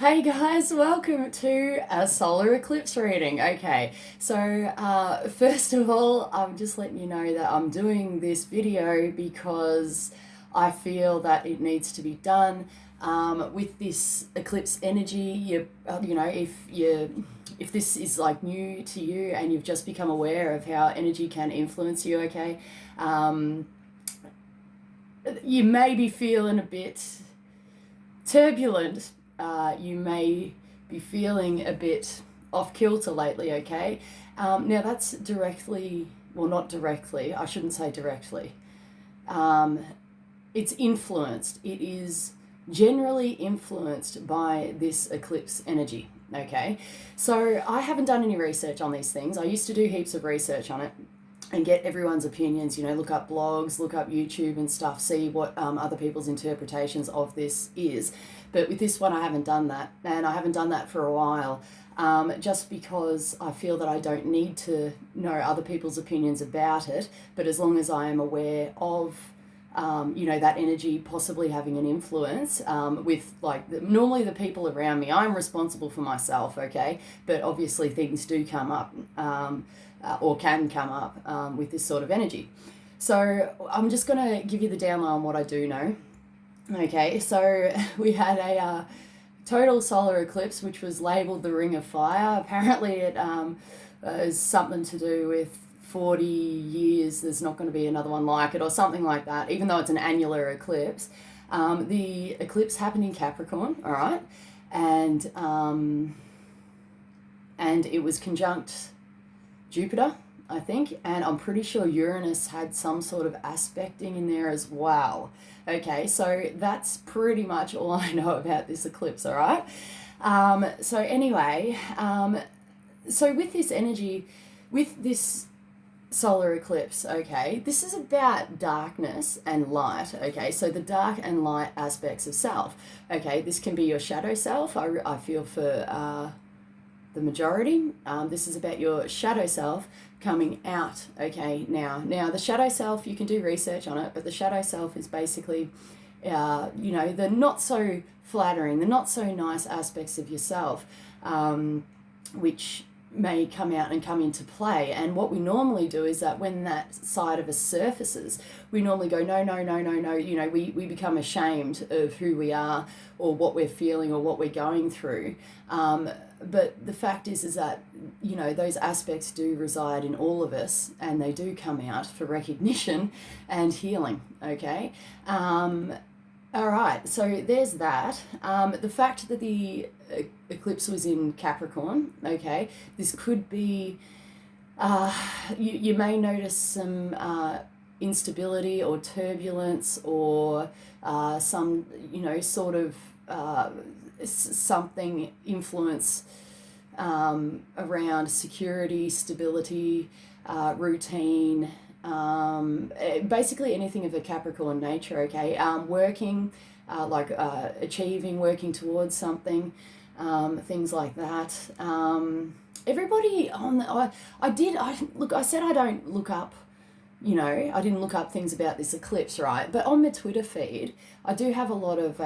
Hey guys, welcome to a solar eclipse reading. Okay, so first of all, I'm just letting you know that I'm doing this video because I feel that it needs to be done. With this eclipse energy, if this is like new to you and you've just become aware of how energy can influence you, okay, you may be feeling a bit turbulent. You may be feeling a bit off kilter lately, okay? Now that's directly, well, not directly, I shouldn't say directly. It's influenced. It is generally influenced by this eclipse energy, okay? So I haven't done any research on these things. I used to do heaps of research on it and get everyone's opinions, look up blogs, look up YouTube and stuff, see what other people's interpretations of this is. But with this one, I haven't done that, and I haven't done that for a while, just because I feel that I don't need to know other people's opinions about it, but as long as I am aware of that energy possibly having an influence with normally the people around me. I'm responsible for myself, okay? But obviously things do come up or can come up with this sort of energy. So I'm just going to give you the download on what I do know. Okay, so we had a total solar eclipse which was labelled the Ring of Fire. Apparently it is something to do with 40 years there's not going to be another one like it or something like that, even though it's an annular eclipse. The eclipse happened in Capricorn, all right, and it was conjunct Jupiter, I think, and I'm pretty sure Uranus had some sort of aspecting in there as well. Okay, so that's pretty much all I know about this eclipse, all right? So anyway, so with this energy, with this solar eclipse, okay, this is about darkness and light, okay, so the dark and light aspects of self, okay, this can be your shadow self, I feel for the majority. This is about your shadow self coming out, okay, now the shadow self, you can do research on it, but the shadow self is basically, the not so flattering, the not so nice aspects of yourself, which may come out and come into play. And what we normally do is that when that side of us surfaces, we normally go, no, we become ashamed of who we are or what we're feeling or what we're going through. But the fact is that, those aspects do reside in all of us and they do come out for recognition and healing, okay? All right, so there's that. The fact that the eclipse was in Capricorn, okay, this could be, you may notice some instability or turbulence or some, sort of something influence around security, stability, routine, basically anything of a Capricorn nature, okay? Working, achieving, working towards something, things like that. Everybody on the, I said I don't look up, I didn't look up things about this eclipse, right? But on my Twitter feed, I do have a lot of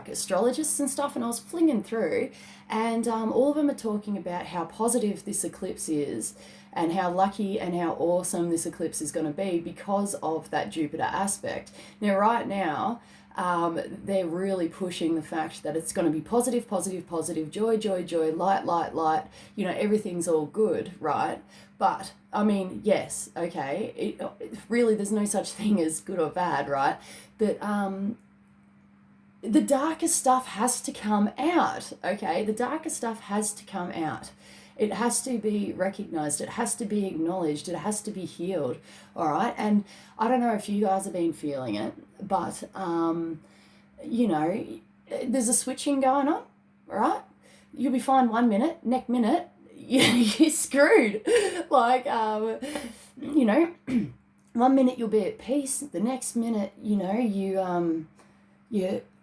astrologists and stuff, and I was flinging through, and all of them are talking about how positive this eclipse is and how lucky and how awesome this eclipse is going to be because of that Jupiter aspect. Now, right now, they're really pushing the fact that it's going to be positive, joy, light, everything's all good, right? But, I mean, yes, okay, really there's no such thing as good or bad, right? But the darker stuff has to come out, okay? The darker stuff has to come out. It has to be recognized. It has to be acknowledged. It has to be healed, all right? And I don't know if you guys have been feeling it, but, there's a switching going on, all right? You'll be fine 1 minute, next minute, you're screwed. 1 minute you'll be at peace, the next minute, you're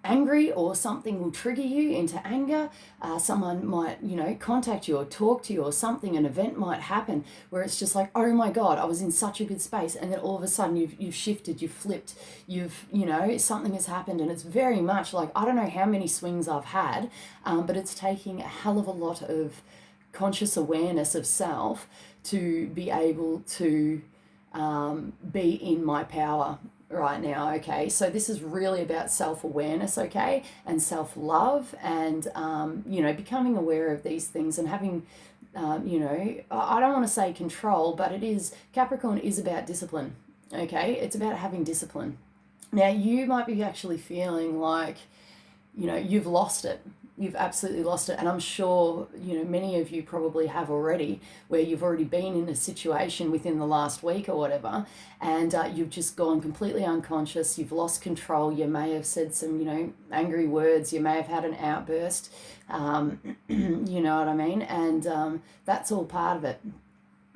angry, or something will trigger you into anger. Someone might, contact you or talk to you, or something, an event might happen where it's just like, oh my God, I was in such a good space. And then all of a sudden you've shifted, you've flipped, something has happened. And it's very much like, I don't know how many swings I've had, but it's taking a hell of a lot of conscious awareness of self to be able to be in my power right now. Okay, so this is really about self-awareness, okay, and self-love, and becoming aware of these things and having I don't want to say control, but Capricorn is about discipline. Okay, it's about having discipline. Now you might be actually feeling like you've lost it. You've absolutely lost it. And I'm sure, many of you probably have already, where you've already been in a situation within the last week or whatever, and you've just gone completely unconscious. You've lost control. You may have said some, angry words. You may have had an outburst. You know what I mean? And that's all part of it.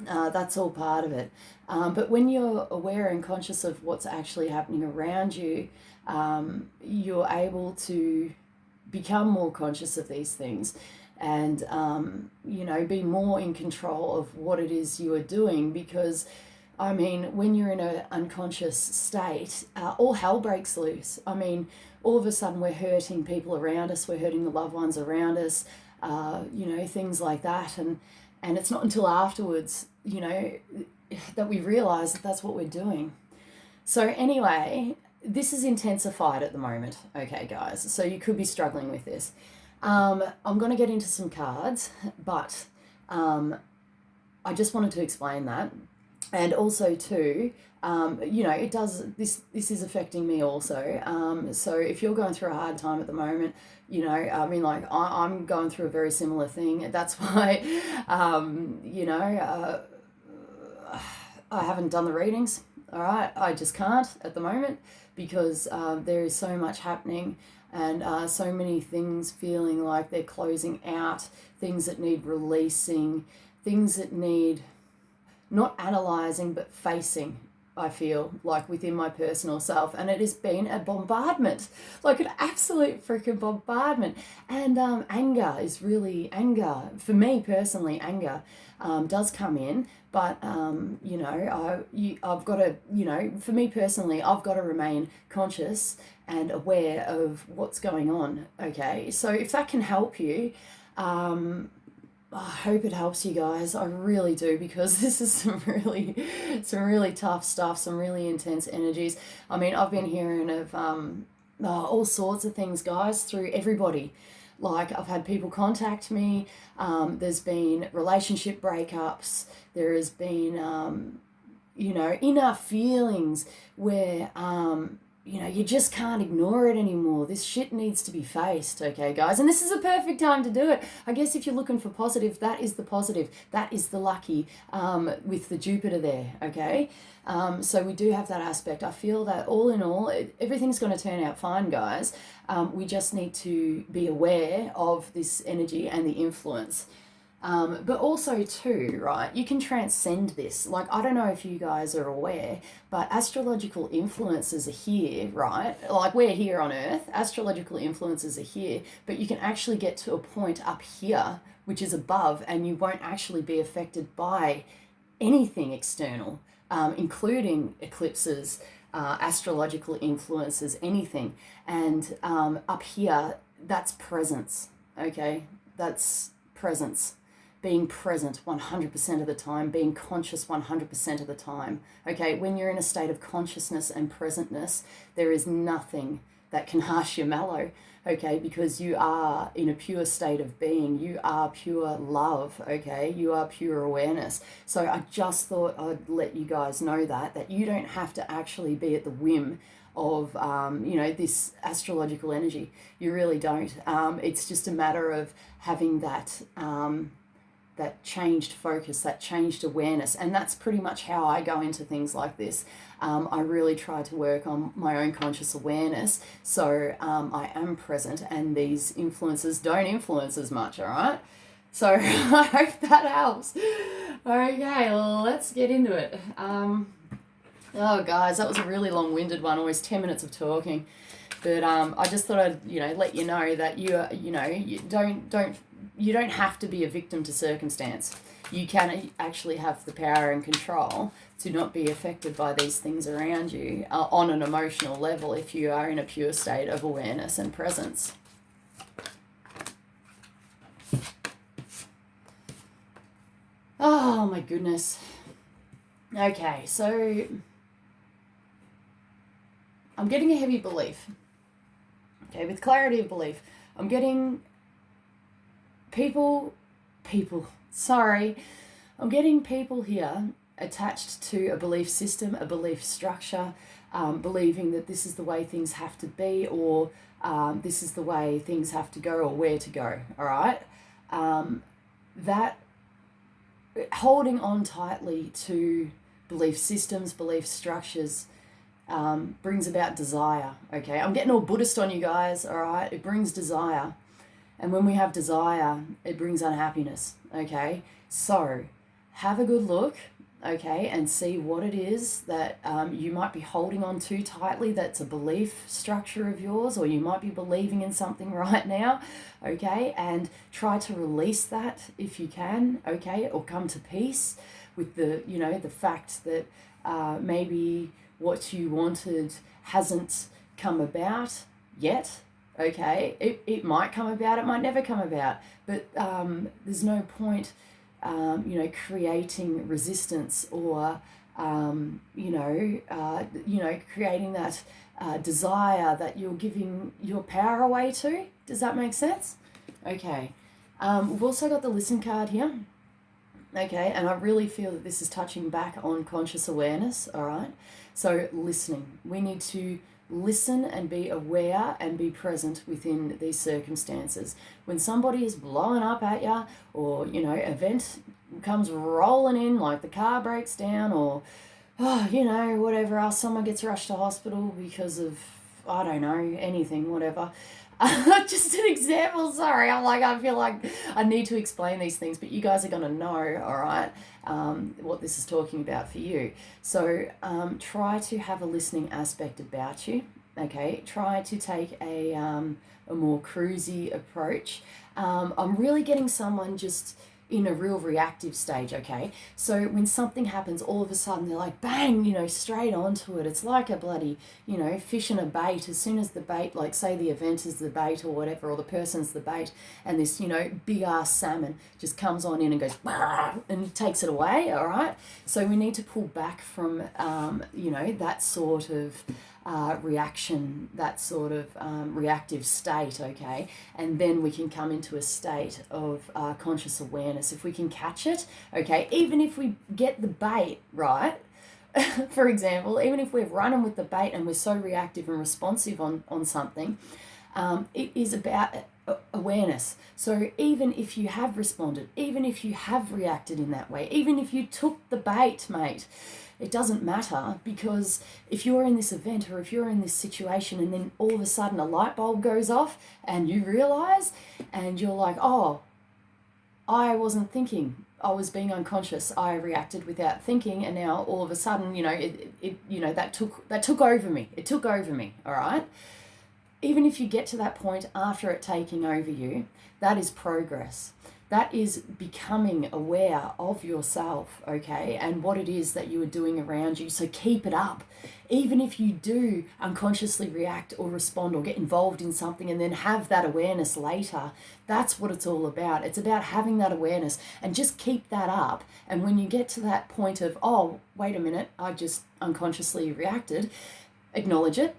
That's all part of it. But when you're aware and conscious of what's actually happening around you, you're able to become more conscious of these things, and be more in control of what it is you are doing. Because when you're in an unconscious state, all hell breaks loose. All of a sudden we're hurting people around us, we're hurting the loved ones around us, things like that, and it's not until afterwards that we realize that that's what we're doing. So anyway, this is intensified at the moment, okay, guys? So you could be struggling with this. I'm going to get into some cards, but I just wanted to explain that. And also too, it does, this is affecting me also. So if you're going through a hard time at the moment, I'm going through a very similar thing. That's why, I haven't done the readings. All right, I just can't at the moment, because there is so much happening, and so many things feeling like they're closing out, things that need releasing, things that need not analysing but facing, I feel like, within my personal self. And it has been a bombardment, like an absolute freaking bombardment. And anger, for me personally, anger does come in. But, I've got to, for me personally, I've got to remain conscious and aware of what's going on, okay? So if that can help you, I hope it helps you guys. I really do, because this is some really tough stuff, some really intense energies. I've been hearing of all sorts of things, guys, through everybody. Like, I've had people contact me, there's been relationship breakups, there has been, inner feelings where, you just can't ignore it anymore. This shit needs to be faced, okay, guys? And this is a perfect time to do it. I guess if you're looking for positive, that is the positive. That is the lucky, with the Jupiter there, okay? So we do have that aspect. I feel that all in all, everything's going to turn out fine, guys. We just need to be aware of this energy and the influence. But also too, right, you can transcend this. Like, I don't know if you guys are aware, but astrological influences are here, right? Like, we're here on Earth, astrological influences are here, but you can actually get to a point up here, which is above, and you won't actually be affected by anything external, including eclipses, astrological influences, anything. And up here, that's presence, okay? That's presence. Being present 100% of the time, being conscious 100% of the time. Okay, when you're in a state of consciousness and presentness, there is nothing that can harsh your mellow, okay, because you are in a pure state of being. You are pure love, okay? You are pure awareness. So I just thought I'd let you guys know that you don't have to actually be at the whim of, this astrological energy. You really don't. It's just a matter of having that changed focus, that changed awareness. And that's pretty much how I go into things like this. I really try to work on my own conscious awareness, so I am present, and these influences don't influence as much, all right? So I hope that helps. Okay, let's get into it. Oh, guys, that was a really long-winded one, almost 10 minutes of talking. But I just thought I'd, let you know that you don't have to be a victim to circumstance. You can actually have the power and control to not be affected by these things around you on an emotional level if you are in a pure state of awareness and presence. Oh my goodness. Okay, so I'm getting a heavy belief. Okay, with clarity of belief, I'm getting I'm getting people here attached to a belief system, a belief structure, believing that this is the way things have to be, or this is the way things have to go, or where to go, all right? That holding on tightly to belief systems, belief structures, brings about desire, okay? I'm getting all Buddhist on you guys, all right? It brings desire. And when we have desire, it brings unhappiness, okay? So have a good look, okay, and see what it is that you might be holding on to tightly that's a belief structure of yours, or you might be believing in something right now, okay? And try to release that if you can, okay? Or come to peace with the fact that maybe what you wanted hasn't come about yet, okay? It might come about, it might never come about, but there's no point, creating resistance or, creating that desire that you're giving your power away to. Does that make sense? Okay. We've also got the listen card here. Okay, and I really feel that this is touching back on conscious awareness, all right? So listening. We need to listen and be aware and be present within these circumstances. When somebody is blowing up at you, or, event comes rolling in, like the car breaks down, or, whatever else, someone gets rushed to hospital because of, I don't know, anything, whatever. Just an example, sorry, I feel like I need to explain these things, but you guys are going to know, all right, what this is talking about for you. So try to have a listening aspect about you, okay? Try to take a more cruisy approach. I'm really getting someone just in a real reactive stage, okay? So when something happens, all of a sudden they're like, bang, straight onto it. It's like a bloody, fish in a bait. As soon as the bait, like say the event is the bait or whatever, or the person's the bait, and this, big ass salmon just comes on in and goes, and takes it away, all right? So we need to pull back from, that sort of reaction, that sort of reactive state, okay? And then we can come into a state of conscious awareness. If we can catch it, okay, even if we get the bait right, for example, even if we're running with the bait and we're so reactive and responsive on something, it is about awareness. So even if you have responded, even if you have reacted in that way, even if you took the bait, mate, it doesn't matter, because if you're in this event or if you're in this situation and then all of a sudden a light bulb goes off and you realize and you're like, oh, I wasn't thinking, I was being unconscious, I reacted without thinking, and now all of a sudden, that took over me. It took over me, all right? Even if you get to that point after it taking over you, that is progress. That is becoming aware of yourself, okay, and what it is that you are doing around you. So keep it up. Even if you do unconsciously react or respond or get involved in something and then have that awareness later, that's what it's all about. It's about having that awareness, and just keep that up. And when you get to that point of, oh, wait a minute, I just unconsciously reacted, acknowledge it.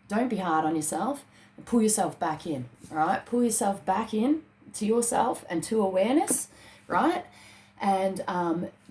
Don't be hard on yourself. Pull yourself back in, all right? Pull yourself back in to yourself and to awareness, right? And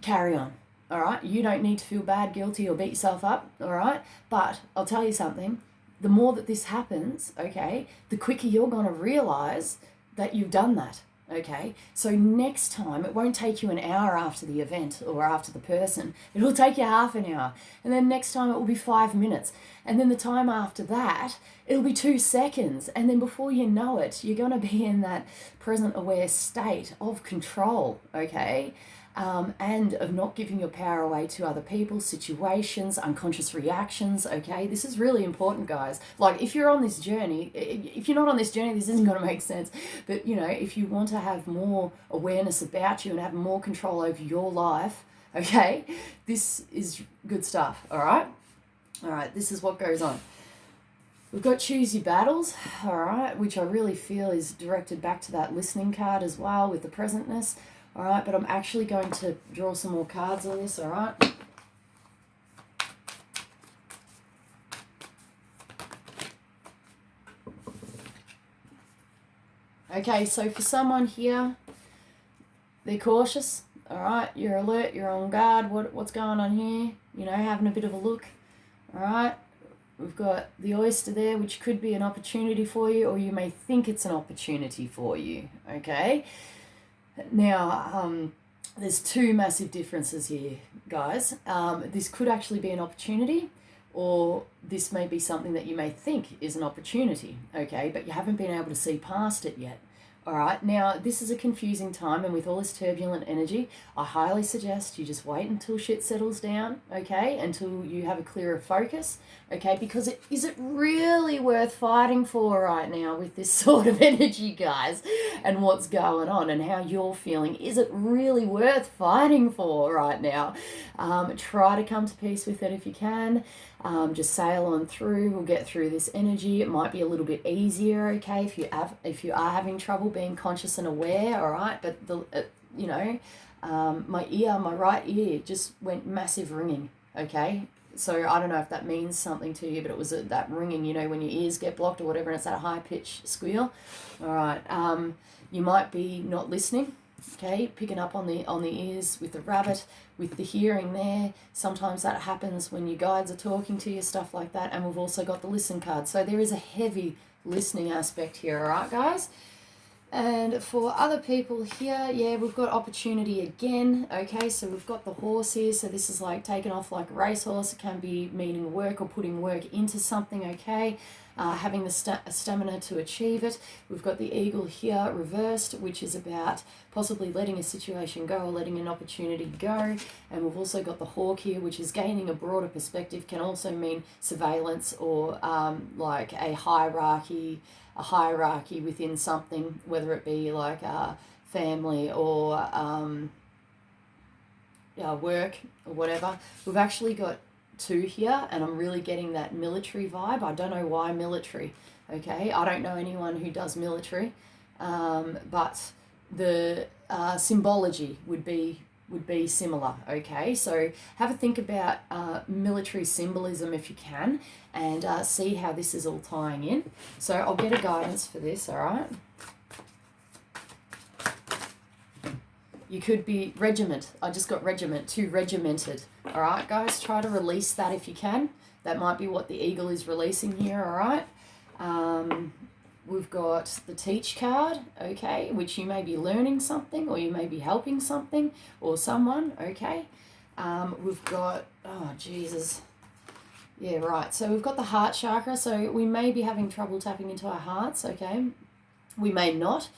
carry on, all right? You don't need to feel bad, guilty, or beat yourself up, all right? But I'll tell you something, the more that this happens, okay, the quicker you're going to realize that you've done that, okay? So next time, it won't take you an hour after the event or after the person. It'll take you half an hour. And then next time it will be 5 minutes. And then the time after that, it'll be 2 seconds. And then before you know it, you're going to be in that present aware state of control, okay? and of not giving your power away to other people, situations, unconscious reactions, okay? This is really important, guys. Like, if you're on this journey, if you're not on this journey, this isn't going to make sense. But, you know, if you want to have more awareness about you and have more control over your life, okay, this is good stuff, all right? All right, this is what goes on. We've got choose your battles, all right, which I really feel is directed back to that listening card as well with the presentness. All right, but I'm actually going to draw some more cards on this, all right? Okay, so for someone here, they're cautious, all right? You're alert, you're on guard. What's going on here? You know, having a bit of a look, all right? We've got the oyster there, which could be an opportunity for you, or you may think it's an opportunity for you, okay? Now, there's two massive differences here, guys. This could actually be an opportunity, or this may be something that you may think is an opportunity, okay, but you haven't been able to see past it yet. All right, now this is a confusing time, and with all this turbulent energy, I highly suggest you just wait until shit settles down, okay, until you have a clearer focus, okay, because is it really worth fighting for right now with this sort of energy, guys, and what's going on and how you're feeling? Is it really worth fighting for right now? Try to come to peace with it if you can. Just sail on through. We'll get through this energy. It might be a little bit easier, okay, if you are having trouble being conscious and aware, all right. But you know, my right ear just went massive ringing, okay. So I don't know if that means something to you, but it was that ringing, you know, when your ears get blocked or whatever, and it's that high pitched squeal. All right. You might be not listening. Okay, picking up on the ears with the rabbit, with the hearing there. Sometimes that happens when your guides are talking to you, stuff like that. And we've also got the listen card. So there is a heavy listening aspect here, all right, guys? And for other people here, yeah, we've got opportunity again. Okay, so we've got the horse here. So this is like taking off like a racehorse. It can be meaning work or putting work into something, okay? Having the stamina to achieve it. We've got the eagle here reversed, which is about possibly letting a situation go or letting an opportunity go. And we've also got the hawk here, which is gaining a broader perspective, can also mean surveillance or like a hierarchy within something, whether it be like a family or work or whatever. We've actually got two here, and I'm really getting that military vibe. I don't know why military, okay? I don't know anyone who does military, but the symbology would be similar, okay? So have a think about military symbolism if you can, and see how this is all tying in. So I'll get a guidance for this, all right? You could be regiment. I just got regiment, too regimented. All right, guys, try to release that if you can. That might be what the eagle is releasing here, all right? We've got the teach card, okay, which you may be learning something, or you may be helping something or someone, okay? We've got, oh, Jesus. Yeah, right. So we've got the heart chakra. So we may be having trouble tapping into our hearts, okay? We may not.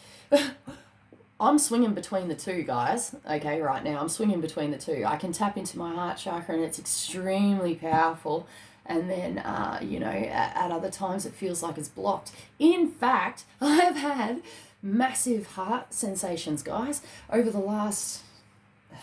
I'm swinging between the two, guys, okay, right now. I'm swinging between the two. I can tap into my heart chakra, and it's extremely powerful. And then, you know, at other times it feels like it's blocked. In fact, I have had massive heart sensations, guys, over the last,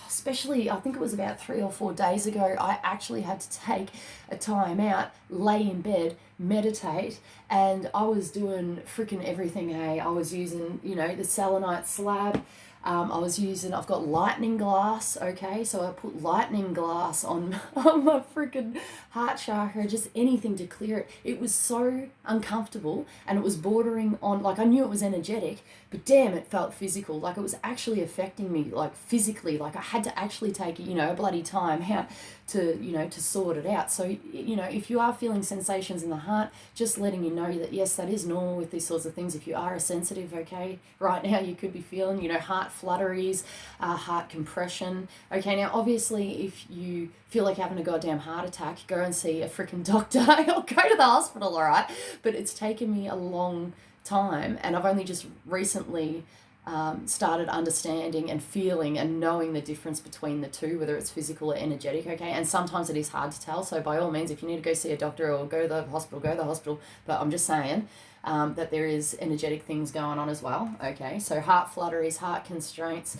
especially, I think it was about 3 or 4 days ago. I actually had to take a time out, lay in bed, meditate, and I was doing freaking everything, hey. I was using, you know, the selenite slab. I've got lightning glass, okay, so I put lightning glass on my freaking heart chakra, just anything to clear it. It was so uncomfortable, and it was bordering on, like, I knew it was energetic, but damn, it felt physical, like it was actually affecting me, like physically, like I had to actually take, you know, a bloody time out to, you know, to sort it out. So, you know, if you are feeling sensations in the heart, just letting you know that, yes, that is normal with these sorts of things. If you are a sensitive, okay, right now you could be feeling, you know, heart flutteries, heart compression. Okay, now obviously if you feel like you're having a goddamn heart attack, go and see a freaking doctor or go to the hospital, all right? But it's taken me a long time, and I've only just recently started understanding and feeling and knowing the difference between the two, whether it's physical or energetic, okay? And sometimes it is hard to tell, so by all means, if you need to go see a doctor or go to the hospital, go to the hospital. But I'm just saying that there is energetic things going on as well, okay? So heart flutteries, heart constraints,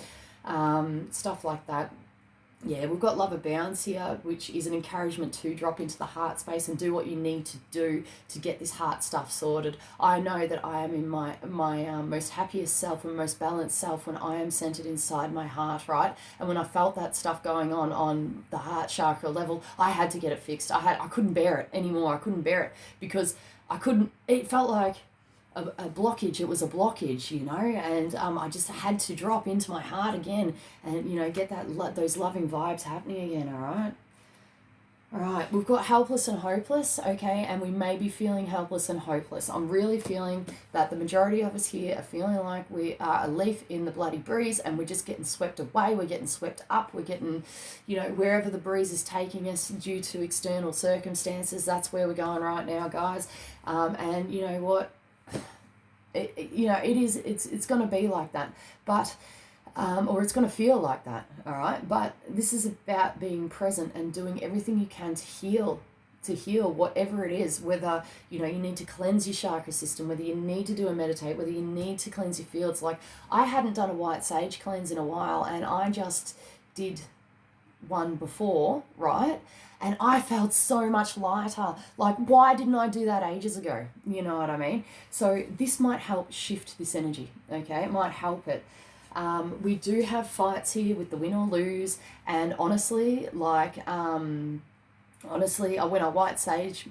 stuff like that. Yeah, we've got love abounds here, which is an encouragement to drop into the heart space and do what you need to do to get this heart stuff sorted. I know that I am in my most happiest self and most balanced self when I am centered inside my heart, right? And when I felt that stuff going on the heart chakra level, I had to get it fixed. I couldn't bear it anymore. I couldn't bear it because it felt like a blockage. It was a blockage, you know, and I just had to drop into my heart again and, you know, get those loving vibes happening again. All right, we've got helpless and hopeless, okay, and we may be feeling helpless and hopeless. I'm really feeling that the majority of us here are feeling like we are a leaf in the bloody breeze and we're just getting swept away, we're getting swept up, we're getting, you know, wherever the breeze is taking us due to external circumstances, that's where we're going right now, guys. And you know what? It's going to be like that, but or it's going to feel like that, all right? But this is about being present and doing everything you can to heal whatever it is, whether, you know, you need to cleanse your chakra system, whether you need to do a meditate, whether you need to cleanse your fields. Like, I hadn't done a white sage cleanse in a while, and I just did one before, right? And I felt so much lighter. Like, why didn't I do that ages ago? You know what I mean? So this might help shift this energy, okay? It might help it. We do have fights here with the win or lose. And honestly, when I white sage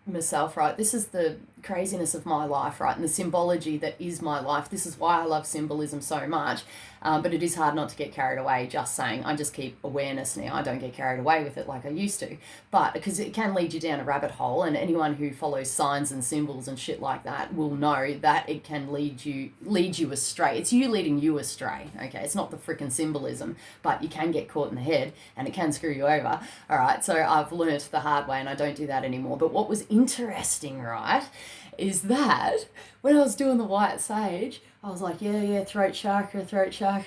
myself, right, this is the craziness of my life, right, and the symbology that is my life. This is why I love symbolism so much, but it is hard not to get carried away. Just saying, I just keep awareness now. I don't get carried away with it like I used to, but because it can lead you down a rabbit hole, and anyone who follows signs and symbols and shit like that will know that it can lead you astray. It's you leading you astray, okay? It's not the freaking symbolism, but you can get caught in the head and it can screw you over. All right, so I've learnt the hard way and I don't do that anymore. But what was interesting, right, is that when I was doing the white sage, I was like, yeah, throat chakra,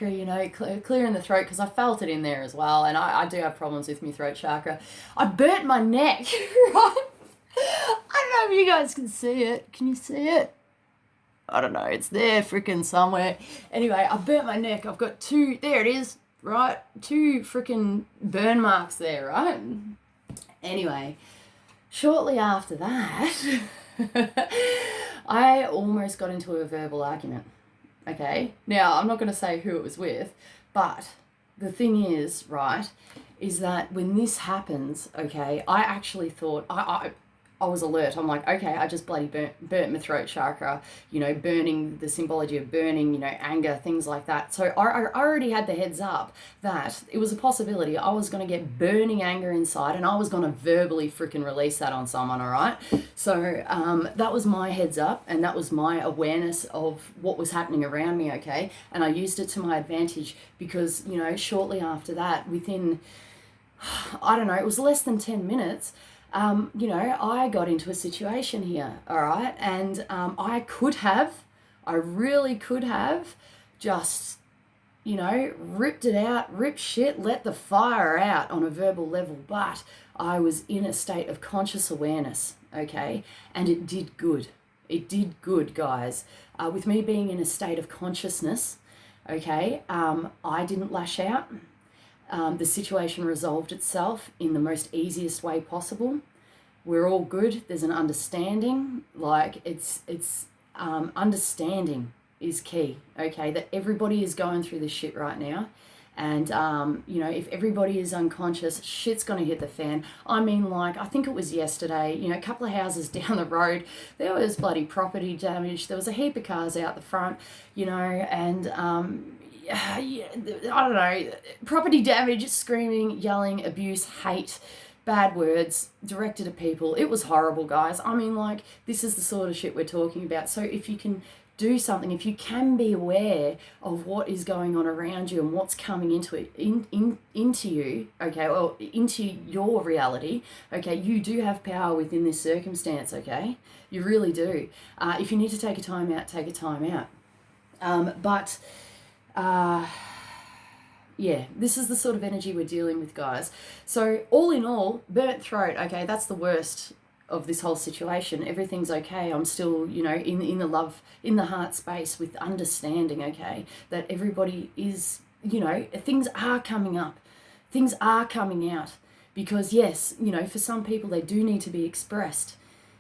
you know, clearing the throat, because I felt it in there as well, and I do have problems with my throat chakra. I burnt my neck, right? I don't know if you guys can see it. Can you see it? I don't know. It's there freaking somewhere. Anyway, I burnt my neck. I've got there it is, right? 2 freaking burn marks there, right? Anyway, shortly after that, I almost got into a verbal argument, okay? Now, I'm not going to say who it was with, but the thing is, right, is that when this happens, okay, I actually thought, I was alert. I'm like, okay, I just bloody burnt my throat chakra, you know, burning, the symbology of burning, you know, anger, things like that. So I already had the heads up that it was a possibility I was going to get burning anger inside, and I was going to verbally freaking release that on someone, all right? So that was my heads up, and that was my awareness of what was happening around me, okay? And I used it to my advantage because, you know, shortly after that, within, I don't know, it was less than 10 minutes, you know, I got into a situation here, all right? And I really could have just, you know, ripped it out, ripped shit, let the fire out on a verbal level, but I was in a state of conscious awareness, okay? And it did good. It did good, guys. With me being in a state of consciousness, okay, I didn't lash out. The situation resolved itself in the most easiest way possible. We're all good. There's an understanding. Like, it's understanding is key, okay? That everybody is going through this shit right now. And, you know, if everybody is unconscious, shit's going to hit the fan. I mean, like, I think it was yesterday, you know, a couple of houses down the road, there was bloody property damage. There was a heap of cars out the front, you know, and, I don't know, property damage, screaming, yelling, abuse, hate, bad words directed at people. It was horrible, guys. I mean, like, this is the sort of shit we're talking about. So if you can do something, if you can be aware of what is going on around you and what's coming into it, into you, okay, well, into your reality, okay, you do have power within this circumstance, okay? You really do. If you need to take a time out, take a time out. But yeah, this is the sort of energy we're dealing with, guys. So all in all, burnt throat, okay, that's the worst of this whole situation. Everything's okay. I'm still, you know, in the love, in the heart space with understanding, okay, that everybody is, you know, things are coming up. Things are coming out. Because yes, you know, for some people they do need to be expressed.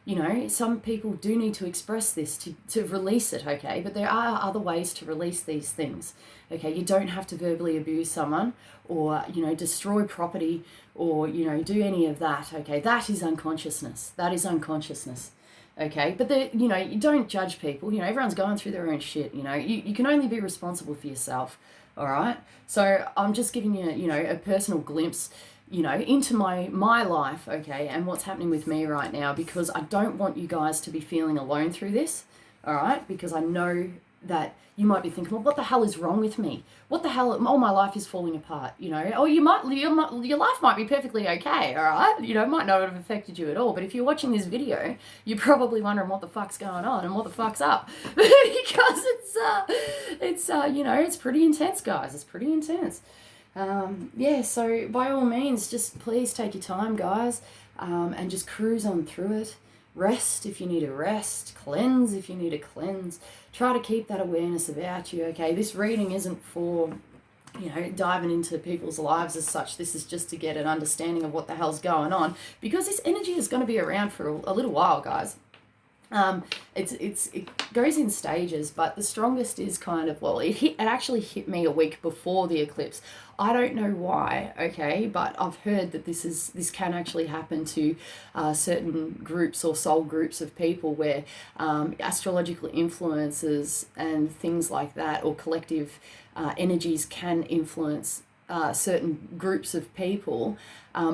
You know, some people do need to express this to release it, okay? But there are other ways to release these things, okay? You don't have to verbally abuse someone or, you know, destroy property or, you know, do any of that, okay? That is unconsciousness. That is unconsciousness, okay? But, you know, you don't judge people. You know, everyone's going through their own shit, you know? You can only be responsible for yourself, all right? So I'm just giving you, you know, a personal glimpse, you know, into my life, okay, and what's happening with me right now, because I don't want you guys to be feeling alone through this, all right, because I know that you might be thinking, well, what the hell is wrong with me? What the hell, oh, my life is falling apart, you know, or your life might be perfectly okay, all right, you know, it might not have affected you at all, but if you're watching this video, you're probably wondering what the fuck's going on and what the fuck's up, because it's you know, it's pretty intense, guys, it's pretty intense. Yeah, so by all means, just please take your time, guys, and just cruise on through it. Rest if you need a rest, cleanse if you need a cleanse. Try to keep that awareness about you, okay? This reading isn't for, you know, diving into people's lives as such. This is just to get an understanding of what the hell's going on, because this energy is going to be around for a little while, guys. It goes in stages, but the strongest is kind of, well, it actually hit me a week before the eclipse. I don't know why, okay, but I've heard that this can actually happen to certain groups or soul groups of people where astrological influences and things like that, or collective energies can influence certain groups of people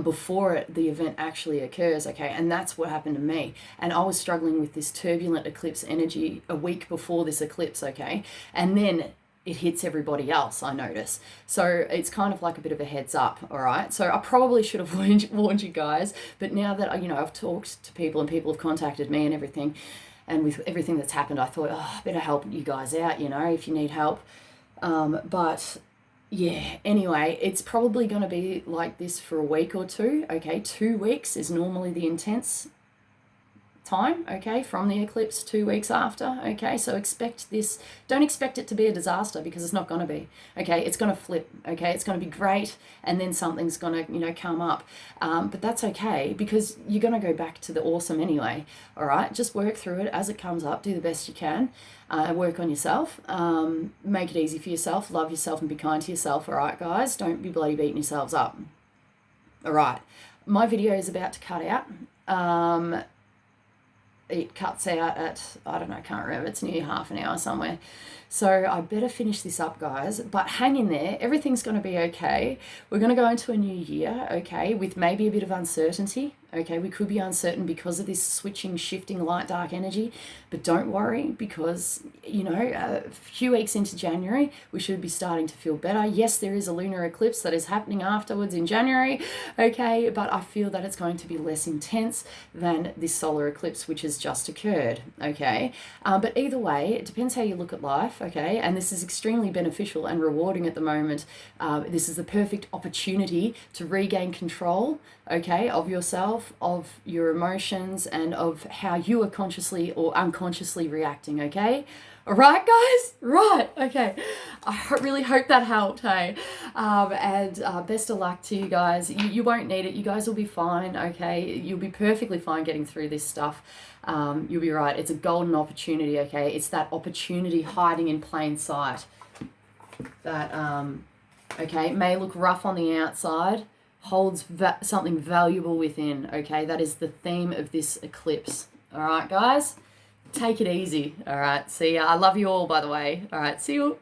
before the event actually occurs, okay? And that's what happened to me. And I was struggling with this turbulent eclipse energy a week before this eclipse, okay? And then it hits everybody else, I notice. So it's kind of like a bit of a heads up, all right? So I probably should have warned you guys, but now that, you know, I've talked to people and people have contacted me and everything, and with everything that's happened, I thought, oh, I better help you guys out, you know, if you need help. But yeah, anyway, it's probably going to be like this for a week or two, okay? 2 weeks is normally the intense time, okay, from the eclipse, 2 weeks after, okay? So expect this, don't expect it to be a disaster, because it's not going to be, okay? It's going to flip, okay? It's going to be great, and then something's going to, you know, come up. But that's okay, because you're going to go back to the awesome anyway, all right? Just work through it as it comes up, do the best you can, work on yourself, make it easy for yourself, love yourself and be kind to yourself, all right, guys? Don't be bloody beating yourselves up. All right, my video is about to cut out. It cuts out at, I don't know, I can't remember, it's nearly half an hour somewhere. So I better finish this up, guys, but hang in there. Everything's going to be okay. We're going to go into a new year, okay, with maybe a bit of uncertainty, okay? We could be uncertain because of this switching, shifting light, dark energy, but don't worry, because, you know, a few weeks into January, we should be starting to feel better. Yes, there is a lunar eclipse that is happening afterwards in January, okay, but I feel that it's going to be less intense than this solar eclipse, which has just occurred, okay? But either way, it depends how you look at life, okay? And this is extremely beneficial and rewarding at the moment. This is the perfect opportunity to regain control, okay, of yourself, of your emotions, and of how you are consciously or unconsciously reacting, okay? All right, guys? Right, okay. I really hope that helped, hey? And best of luck to you guys. You won't need it. You guys will be fine, okay? You'll be perfectly fine getting through this stuff. You'll be right. It's a golden opportunity, okay? It's that opportunity hiding in plain sight that, okay, may look rough on the outside, holds something valuable within, okay? That is the theme of this eclipse. All right, guys? Take it easy. All right. See ya. I love you all, by the way. All right. See you.